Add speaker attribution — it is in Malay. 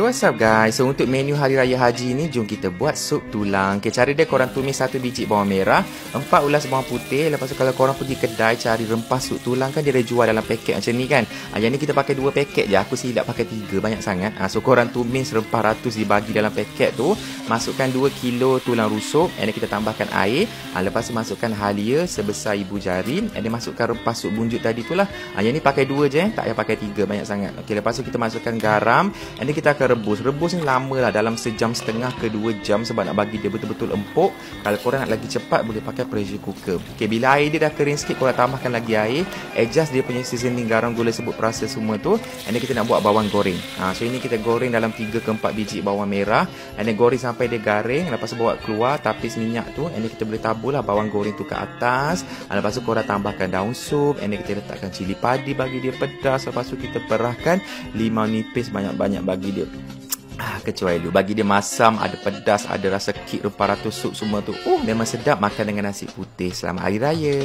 Speaker 1: What's up guys, so untuk menu Hari Raya Haji ni, jom kita buat sup tulang. Okay, cara dia korang tumis 1 biji bawang merah, 4 ulas bawang putih. Lepas tu kalau korang pergi kedai cari rempah sup tulang kan dia ada jual dalam paket macam ni kan. Yang ni kita pakai 2 paket je, aku silap pakai 3, banyak sangat. So korang tumis rempah ratus dibagi dalam paket tu. Masukkan 2 kilo tulang rusuk, and kita tambahkan air. Lepas tu masukkan halia sebesar ibu jari, and masukkan rempah sup bunjut tadi tu lah. Yang ni pakai 2 je, tak payah pakai 3, banyak sangat. Okay, lepas tu kita masukkan garam, and kita akan rebus ni lama lah, dalam sejam setengah ke 2 jam, sebab nak bagi dia betul-betul empuk. Kalau korang nak lagi cepat boleh pakai pressure cooker. Okay, bila air dia dah kering sikit, korang tambahkan lagi air, adjust dia punya seasoning, garam, gula, sebut, perasa semua tu. And then kita nak buat bawang goreng. So ini kita goreng dalam 3 ke 4 biji bawang merah, and then goreng sampai dia garing. Lepas tu bawa keluar, tapis minyak tu, and then kita boleh tabur lah bawang goreng tu ke atas. Lepas tu korang tambahkan daun sup, and then kita letakkan cili padi bagi dia pedas. Lepas tu kita perahkan limau nipis banyak-banyak bagi dia kecuali dulu, bagi dia masam, ada pedas, ada rasa kik, rempah ratus sup semua tu. Memang sedap makan dengan nasi putih. Selamat Hari Raya.